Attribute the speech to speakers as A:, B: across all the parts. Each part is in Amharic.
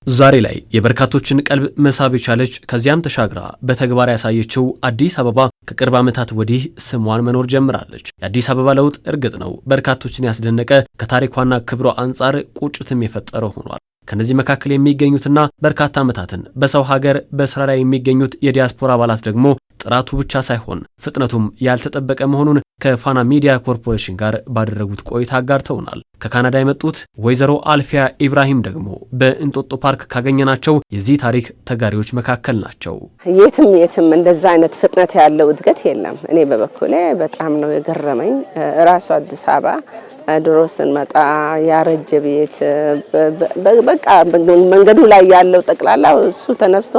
A: ዛሬ ላይ የበርካቶችን ቀልብ መሳብ የቻለች ከዚያም ተሻግራ በተግባር ያሳየችው አዲስ አበባ ከቅርብ ዓመታት ወዲህ ስሟን መኖር ጀምራለች። የአዲስ አበባ ለውጥ እርግጥ ነው በርካቶችን ያስደነቀ ከታሪኳና ክብሯ አንጻር ቁጭትም የፈጠረ ሆኗል። ከነዚህ መካከል የሚገኙትና በርካታ ዓመታትን በሰው ሀገር በስራ ላይ የሚገኙት የዲያስፖራ አባላት ደግሞ ጥራቱ ብቻ ሳይሆን ፍጥነቱም ያልተጠበቀ መሆኑን ከፋና ሚዲያ ኮርፖሬሽን ጋር ባደረጉት ቆይታ አጋርተውናል። ከካናዳ የመጡት ወይዘሮ አልፊያ ኢብራሂም ደግሞ በእንጦጦ ፓርክ ካገኘናቸው የዚህ ታሪክ ተጋሪዎች መካከል ናቸው።
B: የትም እንደዛ አይነት ፍጥነት ያለው እድገት የለም። እኔ በበኩሌ በጣም ነው የገረመኝ። ራሱ አዲስ አበባ ድሮ ስንመጣ ያረጀ ቤት በቃ መንገዱ ላይ ያለው ጠቅላላ እሱ ተነስቶ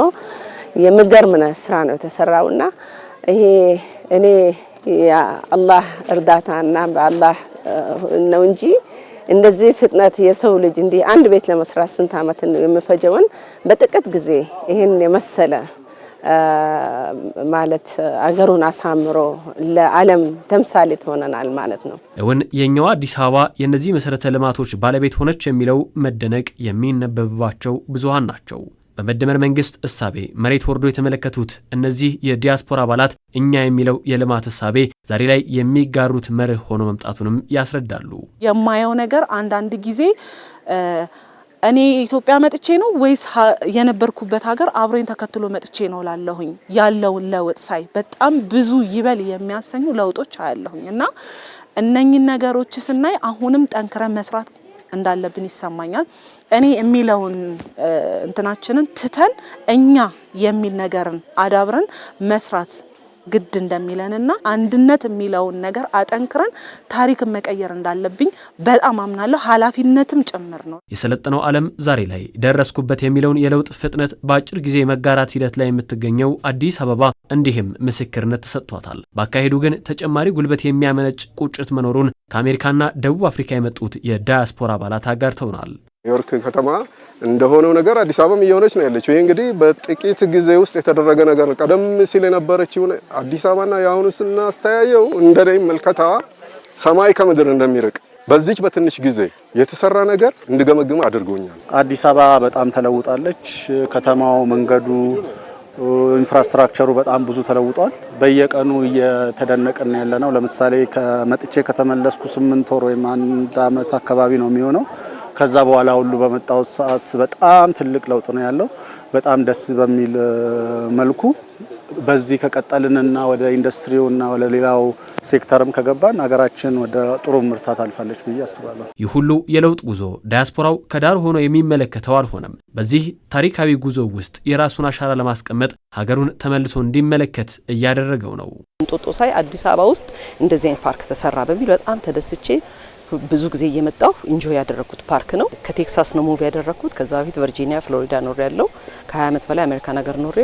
B: የሚገርም ስራ ነው የተሰራውና ይሄ እኔ የአላህ እርዳታና በአላህ ነው እንጂ እንደዚህ ፍጥነት የሰው ልጅ እንዲህ አንድ ቤት ለመስራት ስንት ዓመት ነው የሚፈጀውን በጥቂት ጊዜ ይሄን የመሰለ ማለት አገሩን አሳምሮ ለዓለም ተምሳሌት ሆነናል ማለት ነው።
A: እውን የኛው አዲስ አበባ የነዚህ መሰረተ ልማቶች ባለቤት ሆነች የሚለው መደነቅ የሚነበብባቸው ብዙሃን ናቸው። በመደመር መንግስት እሳቤ መሬት ወርዶ የተመለከቱት እነዚህ የዲያስፖራ አባላት እኛ የሚለው የልማት እሳቤ ዛሬ ላይ የሚጋሩት መርህ ሆኖ መምጣቱንም ያስረዳሉ።
C: የማየው ነገር አንዳንድ ጊዜ እኔ ኢትዮጵያ መጥቼ ነው ወይስ የነበርኩበት ሀገር አብሮኝ ተከትሎ መጥቼ ነው ላለሁኝ ያለውን ለውጥ ሳይ በጣም ብዙ ይበል የሚያሰኙ ለውጦች አያለሁኝ እና እነኚህ ነገሮች ስናይ አሁንም ጠንክረን መስራት እንዳለብን ይሰማኛል። እኔ የሚለውን እንትናችንን ትተን እኛ የሚል ነገርን አዳብረን መስራት ግድ እንደሚለንና አንድነት የሚለውን ነገር አጠንክረን ታሪክን መቀየር እንዳለብኝ በጣም አምናለሁ። ኃላፊነትም ጭምር ነው።
A: የሰለጠነው ዓለም ዛሬ ላይ ደረስኩበት የሚለውን የለውጥ ፍጥነት በአጭር ጊዜ መጋራት ሂደት ላይ የምትገኘው አዲስ አበባ እንዲህም ምስክርነት ተሰጥቷታል። በአካሄዱ ግን ተጨማሪ ጉልበት የሚያመነጭ ቁጭት መኖሩን ከአሜሪካና ደቡብ አፍሪካ የመጡት የዳያስፖራ አባላት አጋርተውናል።
D: ኒውዮርክ ከተማ እንደሆነው ነገር አዲስ አበባም እየሆነች ነው ያለችው። ይሄ እንግዲህ በጥቂት ጊዜ ውስጥ የተደረገ ነገር ነው። ቀደም ሲል የነበረችው አዲስ አበባና የአሁኑ ስናስተያየው እንደኔ መልከታ ሰማይ ከምድር እንደሚርቅ በዚች በትንሽ ጊዜ የተሰራ ነገር እንድገመግም አድርጎኛል።
E: አዲስ አበባ በጣም ተለውጣለች። ከተማው፣ መንገዱ፣ ኢንፍራስትራክቸሩ በጣም ብዙ ተለውጧል። በየቀኑ እየተደነቀን ያለነው ለምሳሌ ከመጥቼ ከተመለስኩ 8 ወር ወይም 1 አመት አካባቢ ነው የሚሆነው። ከዛ በኋላ ሁሉ በመጣው ሰዓት በጣም ትልቅ ለውጥ ነው ያለው። በጣም ደስ በሚል መልኩ በዚህ ከቀጠልንና ወደ ኢንዱስትሪውና ወደ ሌላው ሴክተርም ከገባን ሀገራችን ወደ ጥሩ ምርታ ታልፋለች ብዬ አስባለሁ።
A: ይህ ሁሉ የለውጥ ጉዞ ዳያስፖራው ከዳር ሆኖ የሚመለከተው አልሆነም። በዚህ ታሪካዊ ጉዞ ውስጥ የራሱን አሻራ ለማስቀመጥ ሀገሩን ተመልሶ እንዲመለከት እያደረገው ነው።
F: እንጦጦ ሳይ አዲስ አበባ ውስጥ እንደዚህ አይነት ፓርክ ተሰራ በሚል በጣም ተደስቼ ብዙ ጊዜ እየመጣሁ ኢንጆይ ያደረኩት ፓርክ ነው። ከቴክሳስ ነው ሙቭ ያደረኩት። ከዛ በፊት ቨርጂኒያ፣ ፍሎሪዳ ኖሬ ያለው ከ20 ዓመት በላይ አሜሪካ ነገር ኖሬ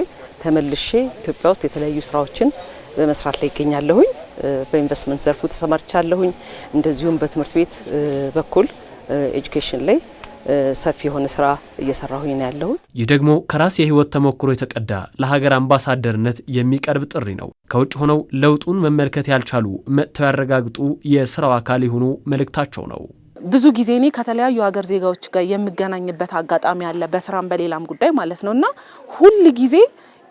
F: ተመልሼ ኢትዮጵያ ውስጥ የተለያዩ ስራዎችን በመስራት ላይ ይገኛለሁኝ። በኢንቨስትመንት ዘርፉ ተሰማርቻለሁኝ። እንደዚሁም በትምህርት ቤት በኩል ኤጁኬሽን ላይ ሰፊ የሆነ ስራ እየሰራሁኝ ነው ያለሁት።
A: ይህ ደግሞ ከራስ የህይወት ተሞክሮ የተቀዳ ለሀገር አምባሳደርነት የሚቀርብ ጥሪ ነው። ከውጭ ሆነው ለውጡን መመልከት ያልቻሉ መጥተው ያረጋግጡ የስራው አካል የሆኑ መልእክታቸው ነው።
C: ብዙ ጊዜ እኔ ከተለያዩ ሀገር ዜጋዎች ጋር የሚገናኝበት አጋጣሚ አለ፣ በስራም በሌላም ጉዳይ ማለት ነውና ሁል ጊዜ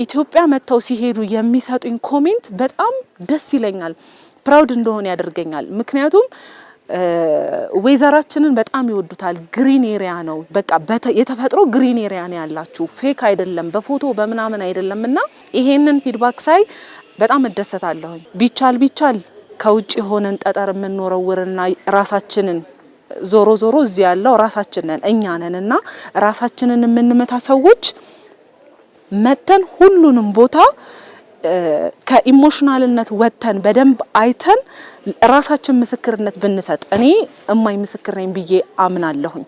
C: ኢትዮጵያ መጥተው ሲሄዱ የሚሰጡኝ ኮሜንት በጣም ደስ ይለኛል፣ ፕራውድ እንደሆነ ያደርገኛል። ምክንያቱም ዌዘራችንን በጣም ይወዱታል። ግሪን ኤሪያ ነው፣ በቃ የተፈጥሮ ግሪን ኤሪያ ነው ያላችሁ፣ ፌክ አይደለም፣ በፎቶ በምናምን አይደለምና ይሄንን ፊድባክ ሳይ በጣም እደሰታለሁ። ቢቻል ከውጭ ሆነን ጠጠር የምንወረውርና ራሳችንን ዞሮ እዚህ ያለው ራሳችንን እኛ ነንና ራሳችንን የምንመታ ሰዎች መተን ሁሉንም ቦታ ከኢሞሽናልነት ወጥተን በደንብ አይተን ራሳችን ምስክርነት ብንሰጥ እኔ እማይ ምስክር ነኝ ብዬ አምናለሁኝ።